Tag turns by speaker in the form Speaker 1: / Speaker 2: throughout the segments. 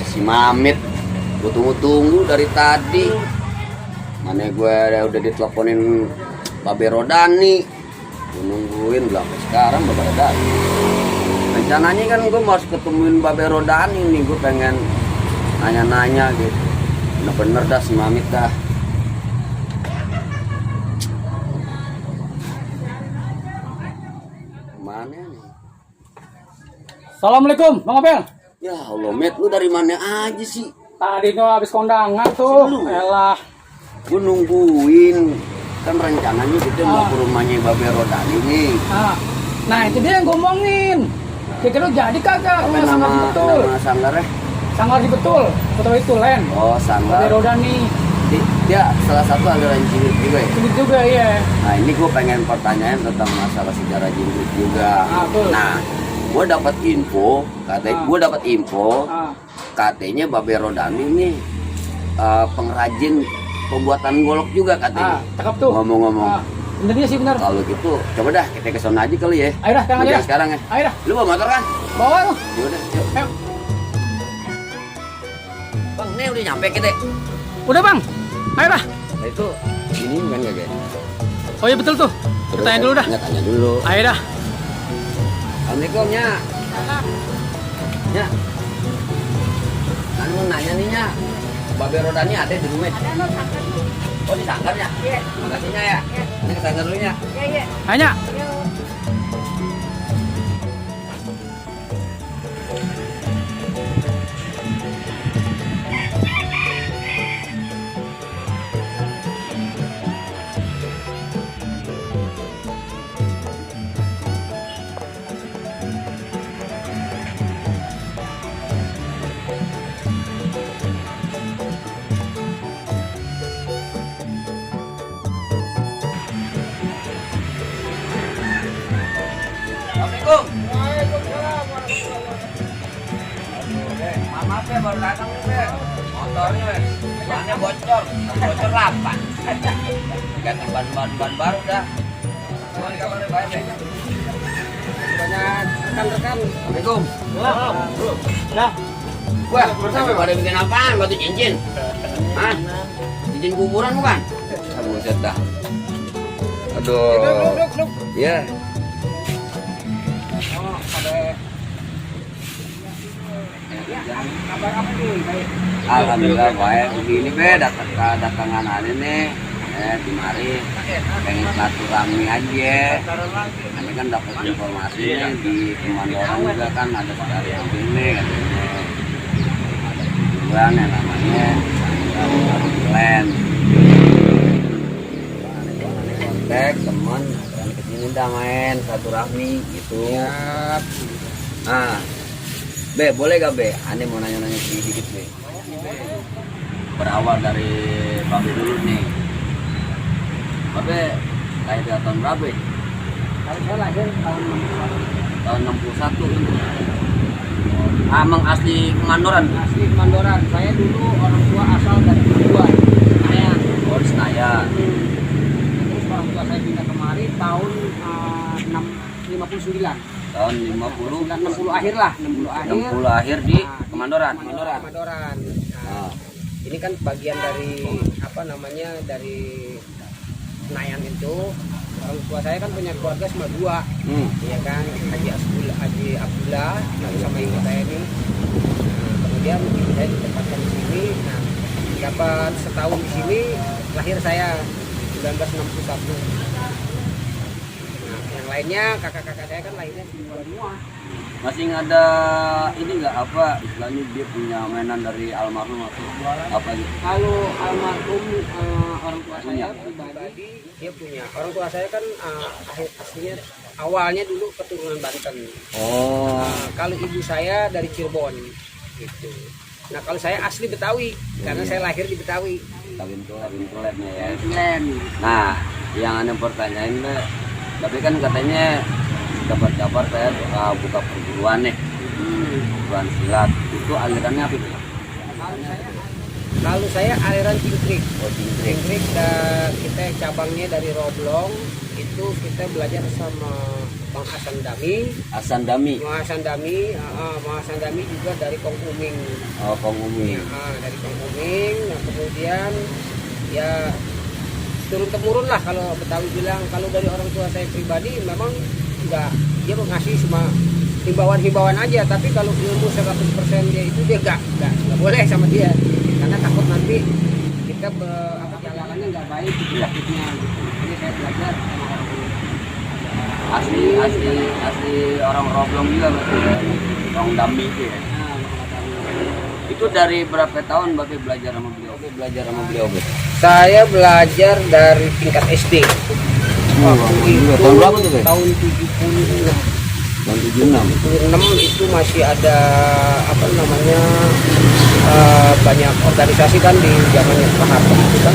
Speaker 1: Si Mamit, gue tunggu-tunggu dari tadi. Mana gue udah diteleponin Babe Rodani, gue nungguin belum sampai sekarang Babe Rodani. Rencananya kan gue harus ketemuin Babe Rodani nih, gue pengen nanya-nanya gitu. Bener-bener dah si Mamit dah. Mana nih?
Speaker 2: Assalamualaikum, Bang Abel.
Speaker 1: Ya Allah, Met, lu dari mana aja sih?
Speaker 2: Tadi tuh habis kondangan tuh. Elah.
Speaker 1: Gue nungguin. Kan rencananya kita mau ke rumahnya Babe Rodani nih.
Speaker 2: Nah itu dia yang ngomongin. Kira-kira jadi kagak? Sanggar di betul.
Speaker 1: Nama sanggarnya?
Speaker 2: Sanggar di betul. Betul itu Len.
Speaker 1: Oh, sanggar.
Speaker 2: Babe Rodani.
Speaker 1: Dia salah satu aliran Jinggit juga ya?
Speaker 2: Jinggit juga iya.
Speaker 1: Nah ini gue pengen pertanyaan tentang masalah sejarah Jinggit juga. Nah, gue dapat info, katanya Babe Rodani ini pengrajin pembuatan golok juga katanya.
Speaker 2: Cakep tuh.
Speaker 1: Ngomong-ngomong.
Speaker 2: Bener dia sih bener.
Speaker 1: Kalau gitu, coba dah kita ke sana aja kali ya.
Speaker 2: Ayo dah,
Speaker 1: sekarang ya.
Speaker 2: Ayo dah.
Speaker 1: Lu bawa motor kan?
Speaker 2: Bawa lu.
Speaker 1: Yaudah, yuk.
Speaker 2: Ayo.
Speaker 1: Bang, ini udah nyampe kita.
Speaker 2: Udah bang. Ayo dah.
Speaker 1: Nah itu, ini kan gak guys?
Speaker 2: Oh iya betul tuh. Kita tanya dulu dah.
Speaker 1: Tanya dulu.
Speaker 2: Ayo dah.
Speaker 1: Assalamualaikum, Nya. Nya. Kan mau nanya nih, Nya. Babe Rodani ada di rumah? Oh, di sanggar ya? Iya. Makasih, Nya ya. Ini ke sanggar dulu, Nya.
Speaker 3: Iya.
Speaker 2: Hanya.
Speaker 1: Assalamualaikum. Maaf ya, baru datang nih, Be. Motornya, Be. Bannya bocor 8. Ganti ban baru dah. Gimana kabarnya, baik, Be? Banyak rekan-rekan. Assalamualaikum.
Speaker 2: Dah.
Speaker 1: Wah, pada bikin apaan? Batu cincin? Hah? Cincin kuburan bukan? Buset dah. Aduh.
Speaker 2: Duduk.
Speaker 1: Iya.
Speaker 2: Kabar apa nih? Baik.
Speaker 1: Alhamdulillah baik. Begini Be, datangan ada nih. Dimari pengen silaturahmi aja. Ini kan dapat informasi nih di Kemandoran juga kan ada sekali yang ini katanya ada kuburan yang namanya Glen. Kontak teman, kan kesini dah main silaturahmi gitu. Nah, Be, boleh gak Be? Ane mau nanya-nanya sedikit Be. Berawal dari Babe dulu nih. Babe lahir tahun berapa?
Speaker 2: Saya lahir
Speaker 1: Tahun 61 ini. Emang asli Kemandoran?
Speaker 2: asli Kemandoran. Saya dulu orang tua asal dari Kedua. Senayan.
Speaker 1: Oh, di Senayan.
Speaker 2: Terus orang tua saya pindah kemari tahun 59.
Speaker 1: Tahun 50.
Speaker 2: 60 akhir lah, 60 akhir.
Speaker 1: 60 akhir di Kemandoran.
Speaker 2: Kemandoran. Nah, ini kan bagian dari apa namanya dari Senayan itu. Orang tua saya kan punya keluarga cuma 2, ya kan, Haji Abdullah sama ibu saya ini. Nah, kemudian ibu saya ditempatkan di sini. Nah, dapat setahun di sini lahir saya 1961. Nah, yang lainnya kakak-kakak saya kan lahirnya di semua.
Speaker 1: Masih ada ini nggak apa istilahnya dia punya mainan dari almarhum atau apa gitu?
Speaker 2: Kalau almarhum orang tua saya pribadi dia punya. Orang tua saya kan aslinya awalnya dulu keturunan Banten.
Speaker 1: Oh.
Speaker 2: Kalau ibu saya dari Cirebon gitu. Nah kalau saya asli Betawi karena saya lahir di Betawi.
Speaker 1: Kawin tulennya ya.
Speaker 2: Tulen.
Speaker 1: Nah, yang aneh pertanyaan Be, tapi kan katanya dapat kabar saya buka perguruan nih, perguruan silat. Itu alirannya apa itu?
Speaker 2: Kalau saya aliran Cingkrik.
Speaker 1: Oh, Cingkrik.
Speaker 2: Kita cabangnya dari Roblong. Itu kita belajar sama Bang Hasan Dami.
Speaker 1: Hasan Dami.
Speaker 2: Bang Hasan Dami juga dari Kong Uming.
Speaker 1: Oh, Kong Uming.
Speaker 2: Dari Kong Uming. Nah, kemudian ya turun temurun lah kalau Betawi bilang. Kalau dari orang tua saya pribadi memang enggak, dia mengasih cuma himbauan aja, tapi kalau ilmu 100% dia itu dia enggak boleh sama dia, karena takut nanti kita jalanannya nggak baik gitu takutnya gitu. Jadi saya belajar sama orang tua.
Speaker 1: Asli orang Roblong juga berarti ya. Orang Dami itu ya. Itu dari berapa tahun Bapak belajar sama beliau?
Speaker 2: Saya belajar dari tingkat SD.
Speaker 1: Tahun berapa tuh, Pak?
Speaker 2: Tahun 76.
Speaker 1: Tahun 76
Speaker 2: itu masih ada apa namanya banyak organisasi kan di zamannya Pak Harto itu kan,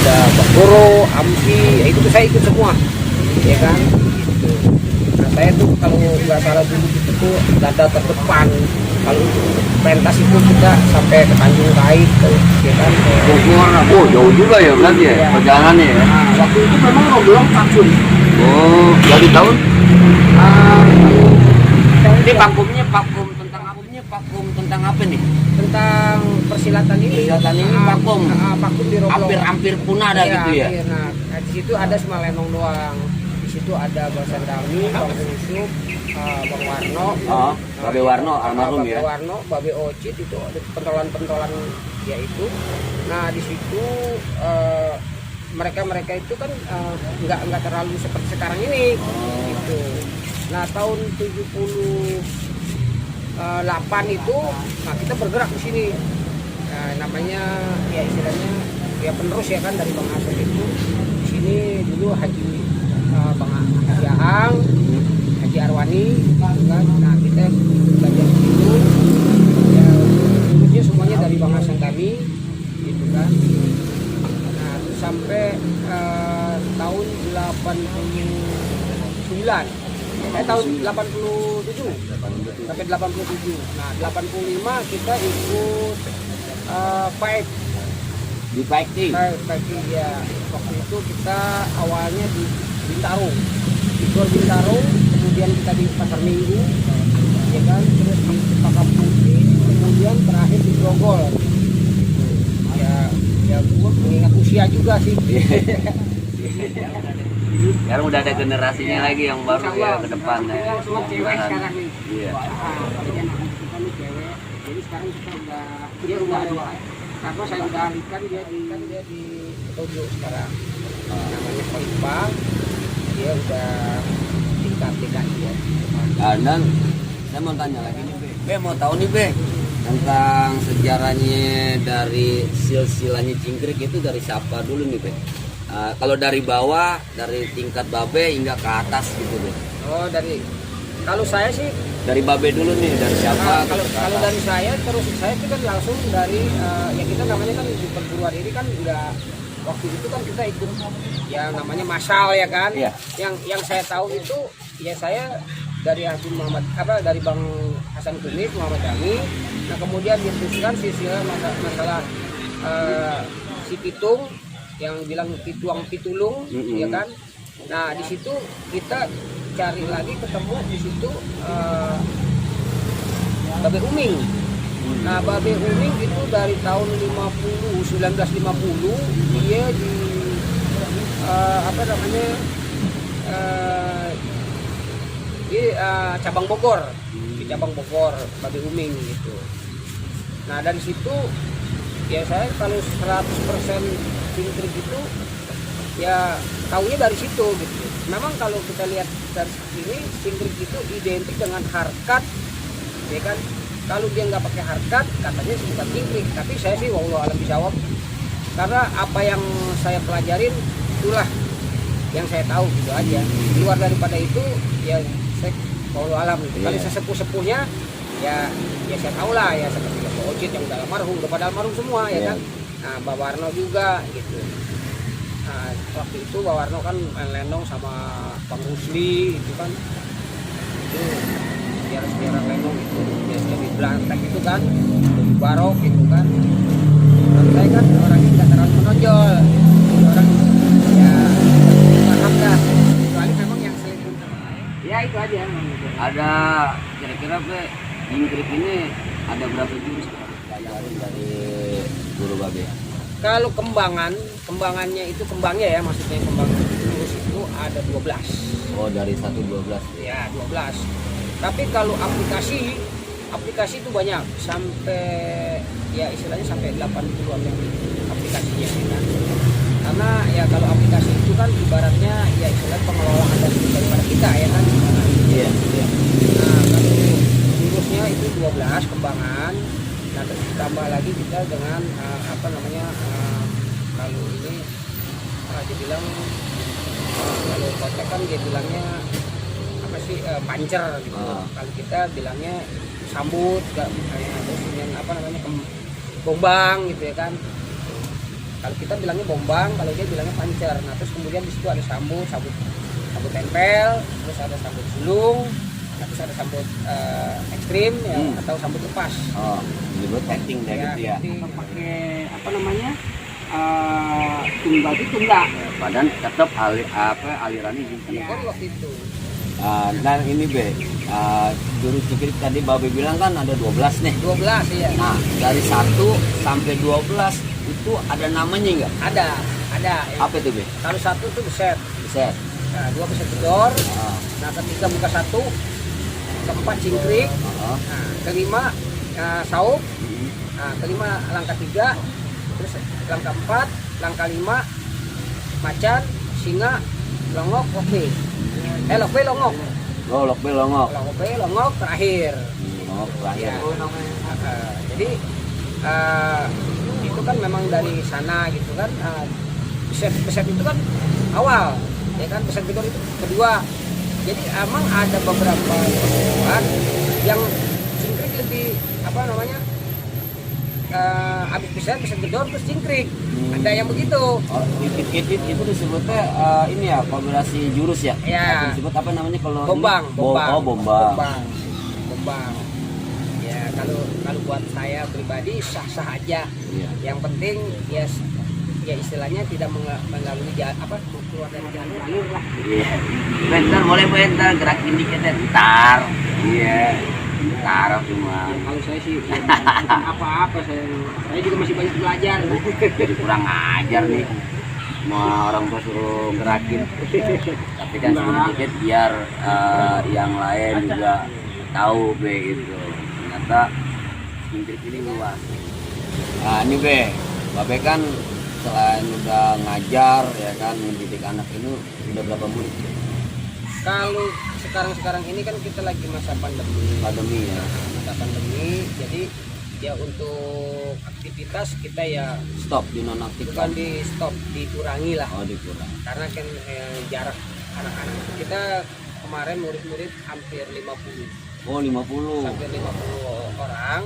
Speaker 2: ada Bakuro, AMSI, ya itu saya ikut semua, ya kan. Gitu. Nah saya tuh kalau nggak salah dulu itu tuh data terdepan. Kalau pentas itu kita sampai ke Tanjung Kait, ya kan.
Speaker 1: Oh jauh juga ya berarti ya perjalanannya ya.
Speaker 2: Nah, waktu itu memang Roblong Pakun.
Speaker 1: Oh dari tahun?
Speaker 2: Ini
Speaker 1: vakum tentang apa nih?
Speaker 2: Tentang persilatan ini.
Speaker 1: Vakum.
Speaker 2: Vakum di Roblong.
Speaker 1: Hampir punah ada gitu ya.
Speaker 2: Nah, di situ ada cuma Lenong doang. Di situ ada Bang Sandami, Bang Yusuf, Bang Warno.
Speaker 1: Babe Warno almarhum ya.
Speaker 2: Babe Warno, Babe Ocit, itu ada pentolan-pentolan dia itu. Nah, di situ mereka itu kan nggak terlalu seperti sekarang ini gitu. Nah tahun 78 itu nah kita bergerak di sini. Nah, namanya ya istilahnya ya penerus ya kan dari Bang Hasan itu. Di sini dulu Bang Haji Ahang, Haji Arwani kan. Nah kita belajar di situ. Ya terusnya semuanya dari Bang Hasan kami gitu kan. Sampai tahun 89, tahun 87 sampai 87. Nah 85 kita ikut fight
Speaker 1: di fighting
Speaker 2: ya. Waktu itu kita awalnya di Bintaro, di Gor Bintaro, kemudian kita di Pasar Minggu, ya kan, terus di Pakam Putih, kemudian terakhir di Grogol. Ya mengingat usia juga sih.
Speaker 1: Sekarang udah ada generasinya lagi yang baru ya ke depan ya.
Speaker 2: Semua cewek sekarang nih.
Speaker 1: Iya.
Speaker 2: Jadi anak kita nih cewek. Jadi sekarang kita dia udah ada. Karena saya udah alihkan dia di Tojo sekarang. Namanya Koipa. Dia udah tingkat ya.
Speaker 1: Dan saya mau tanya lagi nih Be mau tahu nih Be tentang sejarahnya dari silsilahnya Cingkrik itu dari siapa dulu nih Be? Kalau dari bawah, dari tingkat Babe hingga ke atas gitu Be.
Speaker 2: Oh kalau saya sih
Speaker 1: dari Babe dulu nih, dari siapa?
Speaker 2: Kalau dari saya terus saya itu kan langsung dari ya kita namanya kan di perguruan ini kan enggak, waktu itu kan kita ikut ya namanya masal ya kan.
Speaker 1: Iya.
Speaker 2: Yang saya tahu itu ya saya dari dari Bang Hasan Kumis, Muhammad Dami. Nah kemudian diteruskan silsilah masalah si Pitung yang bilang pitulung, ya kan. Nah di situ kita cari lagi ketemu di situ Babe Uming. Nah Babe Uming itu dari tahun 1950 dia di cabang Bogor, di cabang Bogor Babe Uming gitu. Nah dari situ ya saya kalau 100% Cingkrik itu ya taunya dari situ gitu. Memang kalau kita lihat dari sini Cingkrik itu identik dengan harkat, ya kan. Kalau dia nggak pakai harkat katanya bukan Cingkrik. Tapi saya sih wallahu alam bisawab, karena apa yang saya pelajarin itulah yang saya tahu gitu aja. Di luar daripada itu ya saya wallahu alam gitu. Kalau sesepuh-sepuhnya ya saya tahu lah ya, seperti Pak Ocit yang udah almarhum, udah pada almarhum semua ya kan. Nah Mbak Warno juga gitu. Nah waktu itu Mbak Warno kan main lenong sama Bang Rusli itu kan, itu sejarah lenong itu dia jadi belantek itu kan, jadi barok gitu kan. Nah, saya kan orangnya nggak terlalu menonjol, orang ya paham dah, kecuali memang yang selingkuh ya
Speaker 1: Ada kira-kira Be, jingkrik ini ada berapa jurus pelajarin dari guru Babe?
Speaker 2: Kalau kembangannya itu kembangnya ya, maksudnya kembang jurus itu ada 12.
Speaker 1: Oh, dari 1-12.
Speaker 2: Ya, 12. Tapi kalau aplikasi itu banyak, sampai ya istilahnya sampai 80-an yang aplikasinya ya kan. Karena ya kalau aplikasi itu kan ibaratnya ya istilah pengelolaan daripada kita ya kan.
Speaker 1: Iya, iya.
Speaker 2: Nah, kalau jurusnya itu 12 kembangan. Nah, terus ditambah lagi kita dengan apa namanya, kalau ini dia bilang kalau kotek kan dia bilangnya apa sih, pancer gitu. Kalau kita bilangnya sambut, terus dengan apa namanya bombang gitu ya kan. Kalau kita bilangnya bombang, kalau dia bilangnya pancer. Nah, terus kemudian di situ ada sambut tempel, terus ada sambut sulung, terus ada sambut ekstrim ya, atau sambut lepas.
Speaker 1: Oh, disebut acting deh gitu ya.
Speaker 2: Pakai apa namanya? Tunggal itu tunggak.
Speaker 1: Ya, padahal tetap alirannya gitu.
Speaker 2: Ya, waktu itu.
Speaker 1: Dan ini Be, jurus jingkrik tadi Babe bilang kan ada 12 nih.
Speaker 2: 12 ya.
Speaker 1: Nah, dari 1 sampai 12 itu ada namanya nggak?
Speaker 2: Ada. Ya.
Speaker 1: Apa itu Be?
Speaker 2: Kalau 1 itu beset.
Speaker 1: Beset.
Speaker 2: Nah, 2 beset gedor. Nah, ketiga buka 1, keempat cingkrik. Nah, kelima saup. Nah, kelima langkah 3, terus langkah 4, langkah 5 macan, singa, longok, lokbe. Lokbe longok.
Speaker 1: Oh, lokbe longok.
Speaker 2: Lokbe longok terakhir.
Speaker 1: Longok terakhir.
Speaker 2: Ya. Jadi itu kan memang dari sana gitu kan. Beset itu kan awal, ya kan, beset gedor itu kedua. Jadi emang ada beberapa perempuan yang cingkrik lebih apa namanya, habis beset gedor terus cingkrik. Ada yang begitu.
Speaker 1: Oh, itu disebutnya ini ya, kombinasi jurus ya?
Speaker 2: Ya.
Speaker 1: Atau disebut apa namanya kalau
Speaker 2: Bombang.
Speaker 1: ini? Oh, bombang.
Speaker 2: Ya, kalau buat saya pribadi sah-sah aja.
Speaker 1: Iya.
Speaker 2: Yang penting ya istilahnya tidak mengganggu keluar dari jalur lah.
Speaker 1: Iya. Bentar, boleh bentar gerakin dikit ntar. Iya. Ntar cuma.
Speaker 2: Kalau saya sih apa-apa, saya juga masih banyak belajar.
Speaker 1: Jadi kurang ajar nih. Mau orang tua suruh gerakin. Tapi kan sedikit biar yang lain juga tahu Be gitu. Ternyata jingkrik ini luas. Nah, ini Be, Babe kan selain udah ngajar ya kan, mendidik anak ini udah berapa murid?
Speaker 2: Kalau sekarang ini kan kita lagi masa pandemi
Speaker 1: Ya.
Speaker 2: Masa pandemi, jadi ya untuk aktivitas kita ya
Speaker 1: Stop,
Speaker 2: bukan
Speaker 1: dinonaktifkan.
Speaker 2: di stop, dikurangi lah.
Speaker 1: Oh, dikurangi.
Speaker 2: Karena kan jarak anak-anak kita kemarin murid-murid hampir 50.
Speaker 1: Oh, 50.
Speaker 2: Hampir 50 orang.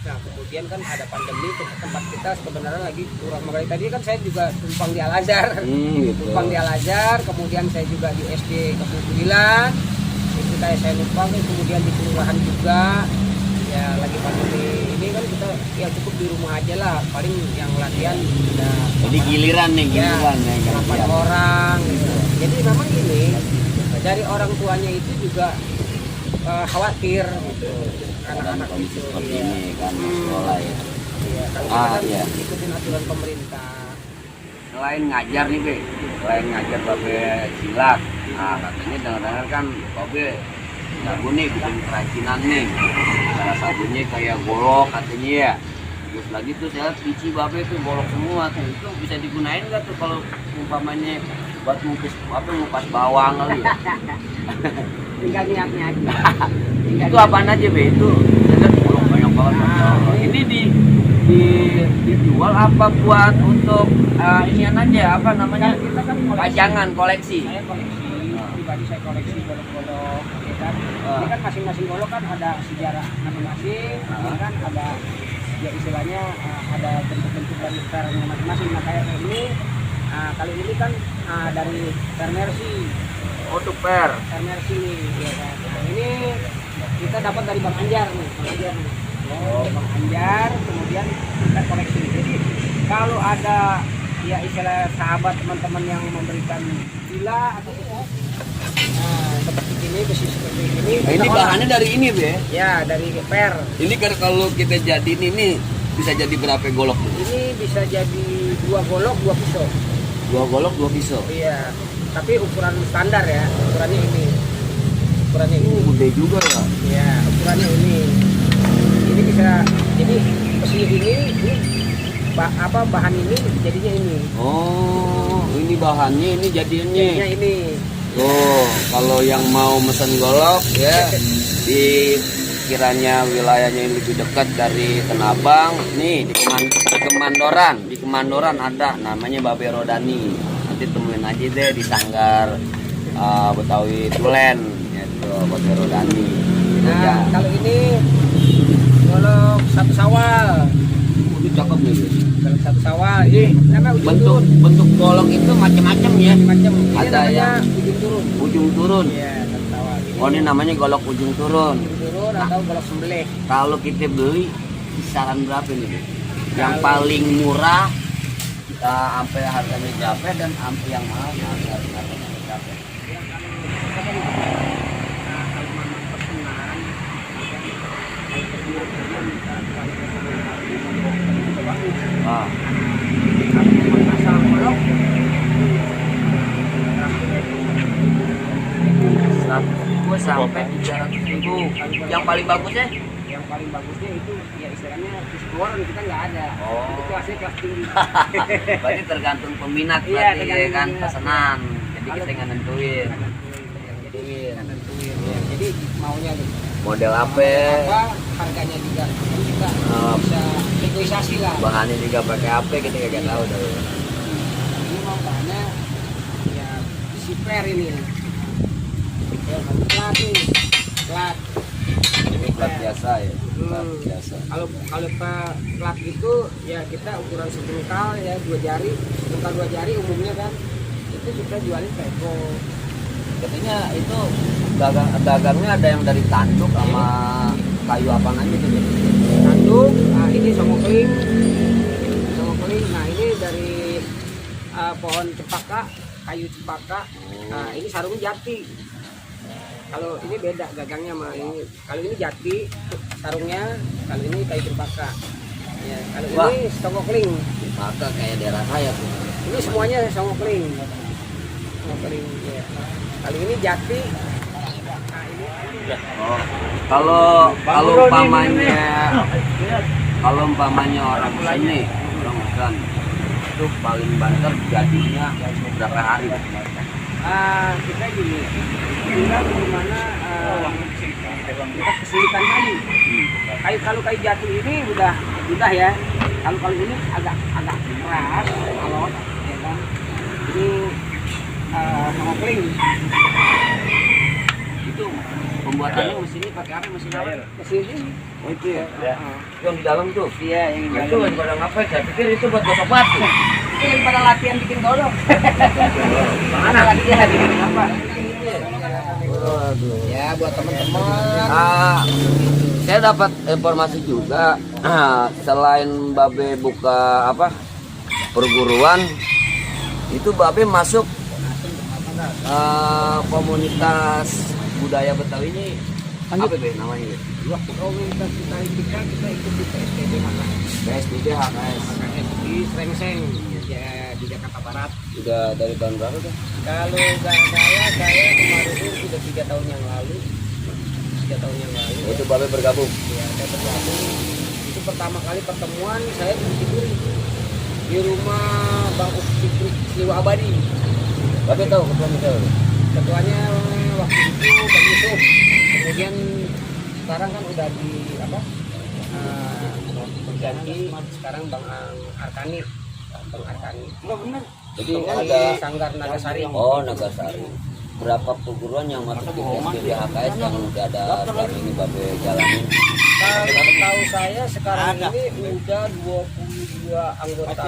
Speaker 2: Nah, kemudian kan ada pandemi, tempat kita sebenarnya lagi kurang. Makanya tadi kan saya juga tumpang di Al-Azhar.
Speaker 1: Gitu.
Speaker 2: Tumpang di Al-Azhar, kemudian saya juga di SD Kepulauan. Itu saya numpang, kemudian di kelurahan juga. Ya lagi pandemi ini kan kita ya cukup di rumah aja lah. Paling yang latihan udah
Speaker 1: Jadi giliran nih, giliran ya.
Speaker 2: 8 orang gitu. Jadi memang ini dari orang tuanya itu juga khawatir gitu. Anak-anak
Speaker 1: kondisi
Speaker 2: itu
Speaker 1: seperti
Speaker 2: ya.
Speaker 1: ini kan sekolah ya.
Speaker 2: Iya, kalau kita kan
Speaker 1: iya.
Speaker 2: ikutin aturan pemerintah.
Speaker 1: Selain ngajar nih Be, selain ngajar Babe silat, nah katanya dengar-dengar kan Babe jago nih bikin kerajinan nih. Salah satunya kayak golok katanya ya. Terus lagi tuh saya lihat pici Babe tuh golok semua tuh, itu bisa digunain nggak tuh kalau umpamanya buat ngupas bawang kali ya?
Speaker 2: Tinggal niatnya aja.
Speaker 1: Itu apaan aja Be? Itu saya lihat golok banyak banget. Ini dijual apa buat untuk inian aja, apa namanya,
Speaker 2: Kita kan
Speaker 1: pajangan koleksi?
Speaker 2: Saya koleksi, pribadi saya koleksi golok-golok, ya kan. Ini kan masing-masing golok kan ada sejarah masing-masing, ya kan, ada ya istilahnya ada bentuk-bentuk dari pernya masing-masing. Nah, kayak ini, kalau ini kan dari Permersi.
Speaker 1: Oh, tuh per.
Speaker 2: Permersi nih, ya kan. Nah, ini kita dapat dari Bang Anjar nih, Bang Anjar nih. Bang Anjar, kemudian kita koleksi. Jadi kalau ada ya istilah sahabat teman-teman yang memberikan villa atau seperti ini, besi seperti ini.
Speaker 1: Nah, ini bahannya dari ini, Be?
Speaker 2: Ya, dari per.
Speaker 1: Ini kan kalau kita jadiin ini bisa jadi berapa golok?
Speaker 2: Ini bisa jadi 2 golok 2 pisau.
Speaker 1: 2 golok 2 pisau.
Speaker 2: Iya, tapi ukuran standar ya, ukurannya ini. Ukurannya ini.
Speaker 1: Gede juga ya.
Speaker 2: Iya, ukurannya ini. Ini bisa, jadi besi ini bahan ini jadinya ini.
Speaker 1: Oh, ini bahannya, ini jadinya.
Speaker 2: Jadinya ini.
Speaker 1: Oh, kalau yang mau mesen golok ya di kiranya wilayahnya yang lebih dekat dari Tanah Abang, nih di Kemandoran ada namanya Babe Rodani. Nanti temuin aja deh di Sanggar Betawi Tulen, gitu Babe Rodani.
Speaker 2: Nah, kalau ini golok 1 Sawal.
Speaker 1: Ini cakep nih.
Speaker 2: Golok 1 Sawal. Ini namanya ujung turun.
Speaker 1: Bentuk golok itu macam-macam ya.
Speaker 2: Macam. Ini
Speaker 1: Ada
Speaker 2: namanya
Speaker 1: yang
Speaker 2: ujung turun.
Speaker 1: ujung turun.
Speaker 2: Iya, 1 Sawal.
Speaker 1: Oh, ini namanya golok ujung turun.
Speaker 2: Ujung turun atau golok sembelih.
Speaker 1: Kalau kita beli kisaran berapa nih, Bu? Yang paling murah sampai harganya berapa dan sampai yang mahal harganya berapa? Ah. Gue sampai 300.000. Yang paling bagusnya?
Speaker 2: Yang paling bagusnya itu ya istilahnya explorer kita nggak ada.
Speaker 1: Oh.
Speaker 2: Itu kelasnya kelas tinggi.
Speaker 1: Berarti tergantung peminat
Speaker 2: Iya,
Speaker 1: berarti
Speaker 2: tergantung
Speaker 1: kan
Speaker 2: peminat.
Speaker 1: pesanan. Jadi kita nggak nentuin.
Speaker 2: Jadi maunya
Speaker 1: Model apa?
Speaker 2: harganya juga kita
Speaker 1: Oh.
Speaker 2: bisa negosiasi lah.
Speaker 1: Bahannya juga pakai apa kita kagak tahu dah.
Speaker 2: Ini mau bahannya ya si per ini. Ya, plat nih. Plat.
Speaker 1: Ini plat biasa ya. Plat biasa.
Speaker 2: Kalau plat itu ya kita ukuran sepengkal ya 2 jari, sepengkal 2 jari umumnya kan itu kita jualin teko.
Speaker 1: Katanya itu dagangnya ada yang dari tanduk sama kayu apaan aja tuh.
Speaker 2: Tanduk, ini songokling. Songokling. Nah, ini dari pohon cempaka, kayu cempaka. Nah, ini sarungnya jati. Kalau ini beda gagangnya sama ini. Kalau ini jati sarungnya, kalau ini kayu cempaka. Ya, kalau
Speaker 1: Wah.
Speaker 2: ini songokling.
Speaker 1: Maka kayak daerah saya tuh.
Speaker 2: Ini semuanya songokling. Songokling ya. Kalau ini jati. Nah, ini
Speaker 1: Oh. Kalau umpamanya orang sini, orang Medan itu paling banter jadinya berapa hari?
Speaker 2: kita gini, kita gimana kita kesulitan kayu. Kalau kayu jati ini udah ya. Kalau ini agak keras, alot, ya kan. Ini songokling. Itu
Speaker 1: Pembuatannya mesinnya pakai apa? Mesin apa?
Speaker 2: mesin ini.
Speaker 1: Oh itu ya?
Speaker 2: Heeh.
Speaker 1: Yang di dalam tuh?
Speaker 2: Iya, yang di
Speaker 1: Itu
Speaker 2: dalam.
Speaker 1: pada ngapain? Saya pikir itu buat gosok batu.
Speaker 2: Itu daripada latihan bikin golok.
Speaker 1: Mana?
Speaker 2: Latihan bikin apa?
Speaker 1: Waduh.
Speaker 2: Ya buat teman-teman.
Speaker 1: Saya dapat informasi juga selain Babe buka apa perguruan itu Babe masuk komunitas budaya Betawi ini apa Be namanya? Be?
Speaker 2: Komunitas kita ikut di PSBB
Speaker 1: PSBB HKS
Speaker 2: di Srengseng ya, di Jakarta Barat.
Speaker 1: udah dari tahun berapa tuh?
Speaker 2: Kalau nggak saya kemarin itu sudah 3 tahun yang lalu. 3 tahun yang lalu.
Speaker 1: Oh, itu Babe bergabung.
Speaker 2: Ya, saya bergabung. Itu pertama kali pertemuan saya di Cikuri di rumah Bang Cikuri Sliwa Abadi.
Speaker 1: Babe tahu ketua itu?
Speaker 2: Ketuanya waktu itu Bang Yusuf. Kemudian sekarang kan udah di apa? Berganti sekarang Bang Arkani. Bang Arkani. Enggak benar.
Speaker 1: Jadi
Speaker 2: Bang
Speaker 1: ada
Speaker 2: di Sanggar Nagasari.
Speaker 1: Oh, Nagasari. Berapa perguruan yang masuk di PSBB HKS yang udah ada selama ini Babe jalanin?
Speaker 2: Kalau tahu saya sekarang ini udah 22 anggota.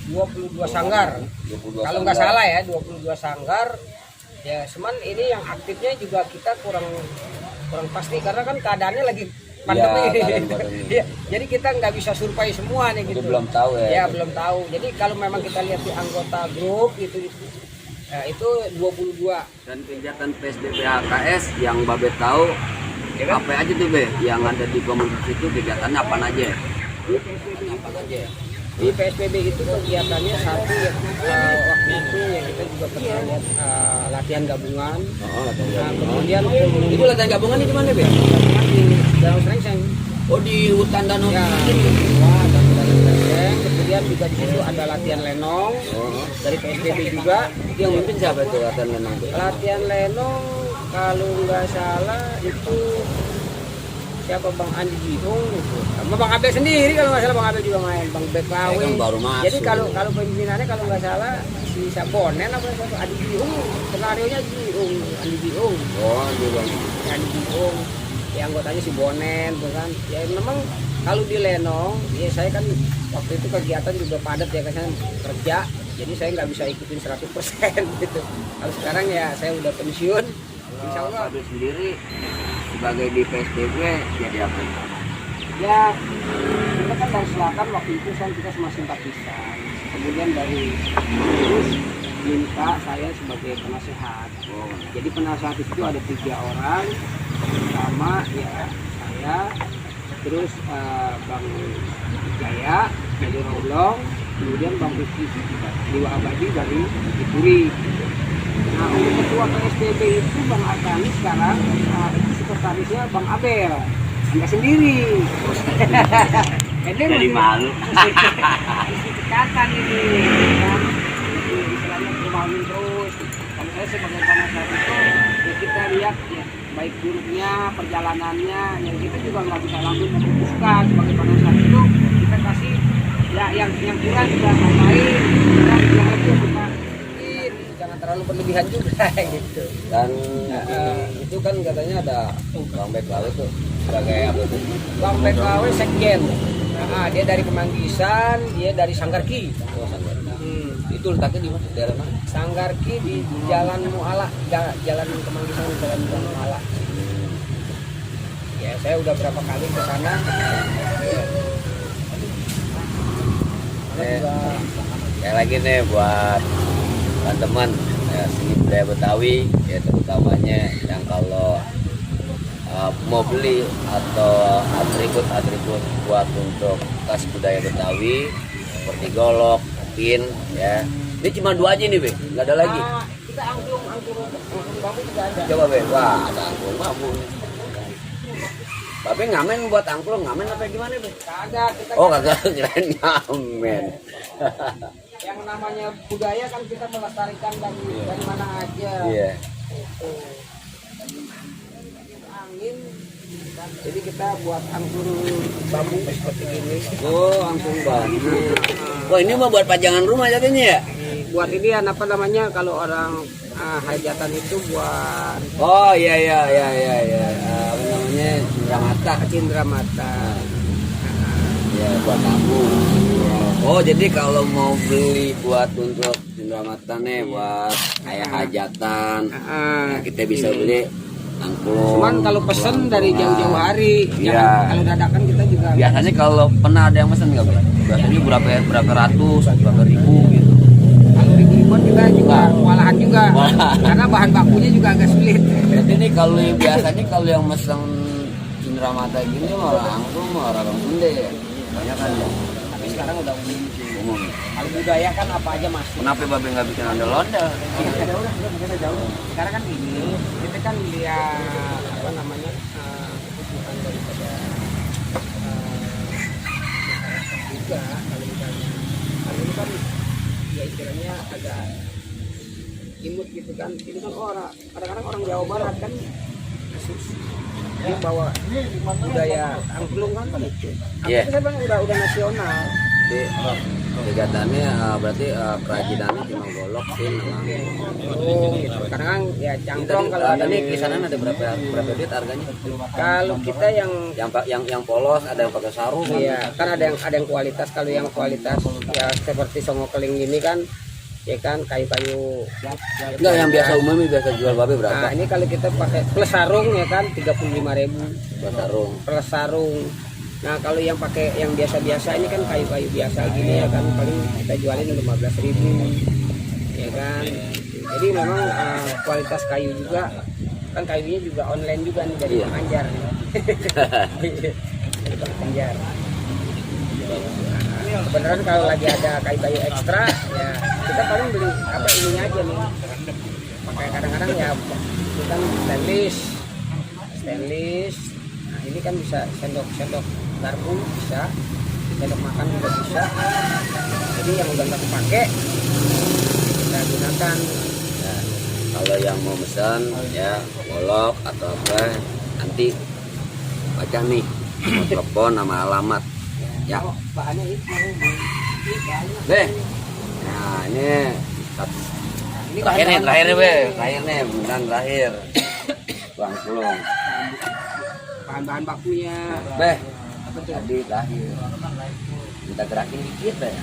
Speaker 2: 22 sanggar.
Speaker 1: 22
Speaker 2: Kalau nggak
Speaker 1: sanggar.
Speaker 2: salah ya 22 sanggar. Ya, cuman ini yang aktifnya juga kita kurang pasti karena kan keadaannya lagi pandemi.
Speaker 1: keadaan pandemi.
Speaker 2: Iya, jadi kita nggak bisa survei semua nih gitu.
Speaker 1: Jadi belum tahu ya.
Speaker 2: Ya belum tahu. Jadi kalau memang kita lihat di anggota grup itu 22.
Speaker 1: Dan kegiatan PSBB HKS yang Babe tahu apa aja tuh Be? Yang ada di komunitas itu kegiatannya apa aja?
Speaker 2: Di PSBB apa aja ya? Di PSBB itu kegiatannya satu ya, waktu itu ya kita juga pernah lihat latihan gabungan.
Speaker 1: Oh, latihan
Speaker 2: Nah,
Speaker 1: gabungan.
Speaker 2: kemudian
Speaker 1: Itu latihan gabungan di mana Be?
Speaker 2: gabungan di Danau Srengseng.
Speaker 1: Oh di hutan danau.
Speaker 2: Ya, wah, Danau Srengseng. Kemudian juga di situ ada latihan lenong
Speaker 1: Oh.
Speaker 2: dari PSBB juga.
Speaker 1: Itu yang mimpin siapa itu latihan lenong tuh?
Speaker 2: Latihan lenong kalau nggak salah itu siapa Bang Andi Gihung gitu. Sama Bang Abel sendiri kalau nggak salah, Bang Abel juga main, Bang BKW.
Speaker 1: Kan baru masuk.
Speaker 2: Jadi kalau pemimpinannya kalau nggak salah si Sabonen apa siapa Andi Gihung, skenario nya Gihung, Andi Gihung.
Speaker 1: Oh juga.
Speaker 2: Andi Gihung. Ya anggotanya si Bonen tuh kan. Ya memang kalau di Lenong, ya saya kan waktu itu kegiatan juga padat ya kan kerja. Jadi saya nggak bisa ikutin 100% gitu. Kalau sekarang ya saya udah pensiun. Insya Allah.
Speaker 1: Babe sendiri sebagai di PSBB jadi apa?
Speaker 2: Ya, kita kan dari selatan waktu itu kan kita sama simpatisan. Kemudian dari terus minta saya sebagai penasehat.
Speaker 1: Oh.
Speaker 2: Jadi penasehat itu ada 3 orang. Pertama ya saya, terus Bang Jaya dari Rolong, kemudian Bang Rizky Dewa Abadi dari Ituri. Nah, untuk ketua PSBB itu Bang Artani sekarang itu sekretarisnya Bang Abel. Enggak sendiri.
Speaker 1: Jadi malu.
Speaker 2: Isi dekatan ini kan. Jadi istilahnya bermain terus. Kalau saya sebagai penasehat itu ya kita lihat ya baik buruknya perjalanannya, ya kita juga nggak bisa langsung memutuskan. Sebagai penasehat itu kita kasih ya yang kurang kita sampaikan, yang itu kita jangan terlalu berlebihan juga gitu.
Speaker 1: Dan itu kan katanya ada Bang BKW tuh sebagai apa tuh?
Speaker 2: Bang BKW sekjen. Nah, dia dari Kemanggisan, dia dari Sanggarki.
Speaker 1: Oh, Sanggar. Itu letaknya di mana? Daerah mana?
Speaker 2: Sanggarki di Jalan Muala, Jalan Kemanggisan, Jalan Muala. Ya, saya udah berapa kali ke sana.
Speaker 1: Kayak lagi nih buat teman-teman ya, seni budaya Betawi ya, terutamanya yang kalau mau beli atau atribut buat untuk tas budaya Betawi seperti golok, pin ya. Ini cuma 2 aja nih Be, nggak ada lagi.
Speaker 2: Kita angklung bambu juga ada.
Speaker 1: Coba Be, wah ada angklung bambu. Babe ngamen buat angklung, ngamen apa gimana Be?
Speaker 2: Kagak, kita
Speaker 1: Oh kagak, kirain ngamen.
Speaker 2: yang namanya budaya kan kita melestarikan dari mana aja.
Speaker 1: Iya.
Speaker 2: Itu. Angin. Jadi kita buat angklung bambu seperti ini.
Speaker 1: Oh, angklung bambu. Wah, ini mah buat pajangan rumah jadinya ya?
Speaker 2: Buat ini apa namanya kalau orang hajatan itu buat
Speaker 1: Oh, iya. Apa namanya? Cindramata.
Speaker 2: cindramata.
Speaker 1: Ya, buat tamu. Oh, jadi kalau mau beli buat untuk cindramata nih buat kayak hajatan, nah, kita bisa beli angklung.
Speaker 2: Cuman kalau pesen dari jauh-jauh hari,
Speaker 1: Iya.
Speaker 2: kalau dadakan kita juga.
Speaker 1: Biasanya kalau pernah ada yang pesen nggak, Bang? Biasanya berapa ratus, berapa ribu gitu.
Speaker 2: Kalau ribu-ribuan kita juga kewalahan juga, karena bahan bakunya juga agak sulit.
Speaker 1: Berarti ini kalau biasanya kalau yang mesen cindramata gini malah angklung malah orang Sunda ya. Banyak kan ya.
Speaker 2: Tapi sekarang udah umum.
Speaker 1: Umum.
Speaker 2: Kalau budaya kan apa aja mas.
Speaker 1: Kenapa Babe nggak bikin ondel-ondel?
Speaker 2: Udah jauh. Sekarang kan gini, kita kan lihat apa namanya kebutuhan daripada juga kalau misalnya ini kan ya istilahnya agak imut gitu kan. Ini kan orang kadang-kadang orang Jawa Barat kan dia bawa budaya angklung kan gitu.
Speaker 1: Iya.
Speaker 2: Saya bilang udah nasional.
Speaker 1: Jadi kegiatannya berarti kerajinannya cuma golok sih sama
Speaker 2: Oh, gitu. Karena kan ya cangklong kalau ada
Speaker 1: ini kisaran ada berapa duit harganya?
Speaker 2: kalau kita
Speaker 1: Yang polos ada yang pakai sarung.
Speaker 2: iya kan ada yang kualitas. Kalau yang kualitas ya seperti songo keling ini kan ya kan, kayu-kayu
Speaker 1: Enggak, yang biasa umum biasa jual babe berapa?
Speaker 2: Nah ini kalau kita pakai plus sarung ya kan 35.000
Speaker 1: Buat sarung.
Speaker 2: plus sarung. Nah kalau yang pakai yang biasa-biasa ini kan kayu-kayu biasa gini ya kan, paling kita jualin 15.000 ya kan. Jadi memang kualitas kayu juga kan, kayunya juga online juga nih dari
Speaker 1: Iya.
Speaker 2: Bang Anjar nih. Dari Bang Anjar. Beneran kalau lagi ada kayu-kayu ekstra ya kita paling beli apa ininya aja nih, pakai kadang-kadang ya kita stainless. Nah ini kan bisa sendok garpu, bisa sendok makan juga bisa, jadi yang udah nggak kepake kita gunakan.
Speaker 1: Ya, kalau yang mau pesan ya golok atau apa nanti baca nih nomor telepon sama alamat ya.
Speaker 2: Bahannya itu
Speaker 1: Deh. Nah, ini terakhir nih, terakhir nih, beneran terakhir. Bang Pulung.
Speaker 2: bahan-bahan bakunya.
Speaker 1: Beh, tadi terakhir. Kita gerakin dikit ya.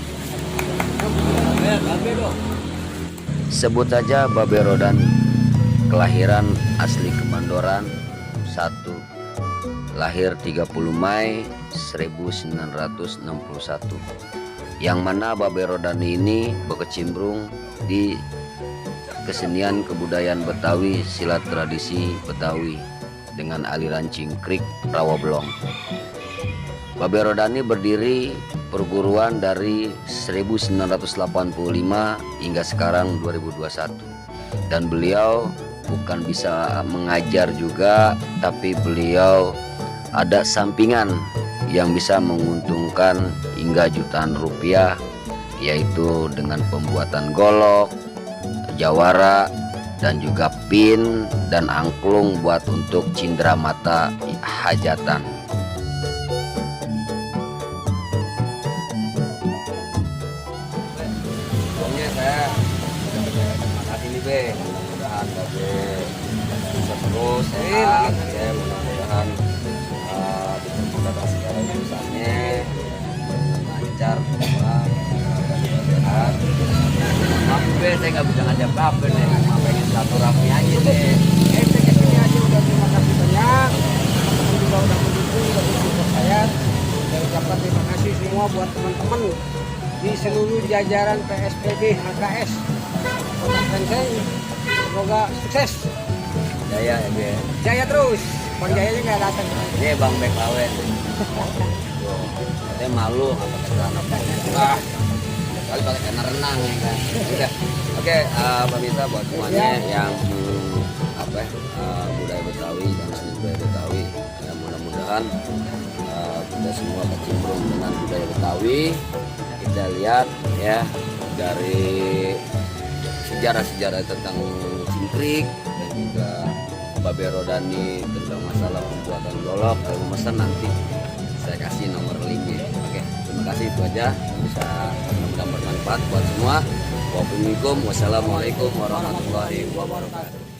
Speaker 1: Sebut saja Babe Rodani. Kelahiran asli Kemandoran 1. Lahir 30 Mei 1961. Yang mana Babe Rodani ini berkecimpung di kesenian kebudayaan Betawi, silat tradisi Betawi dengan aliran cingkrik Rawablong. Babe Rodani berdiri perguruan dari 1985 hingga sekarang 2021, dan beliau bukan bisa mengajar juga, tapi beliau ada sampingan yang bisa menguntungkan hingga jutaan rupiah, yaitu dengan pembuatan golok, jawara, dan juga pin dan angklung buat untuk cindera mata hajatan. Pokoknya saya terima kasih nih Be, mudah-mudahan Babe bisa terus sehat ya, mudah-mudahan bisa segala urusannya lancar, sehat. Maaf Be, saya nggak bisa ngajak Babe nih, cuma pengen silaturahmi aja deh.
Speaker 2: Ini aja udah, terima kasih banyak. Teman-teman juga udah mendukung, udah support saya. Saya ucapkan terima kasih semua buat teman-teman di seluruh jajaran PSPB HKS Kota Klenseng. Semoga sukses,
Speaker 1: Jaya ya Be.
Speaker 2: jaya terus. Bang Jayanya nggak datang.
Speaker 1: Ini Bang BKW. Saya malu apa kesana Pak. Kali pakai celana renang ya kan. Udah. Oke, pemirsa buat semuanya yang budaya Betawi dan seni budaya Betawi, ya mudah-mudahan kita semua kecimpung dengan budaya Betawi. Kita lihat ya dari sejarah-sejarah tentang cingkrik dan juga Babe Rodani tentang masalah pembuatan golok. Kalau mau pesan nanti saya kasih nomor linknya. Oke, terima kasih, itu aja, bisa mudah-mudahan bermanfaat buat semua. Wassalamualaikum warahmatullahi wabarakatuh.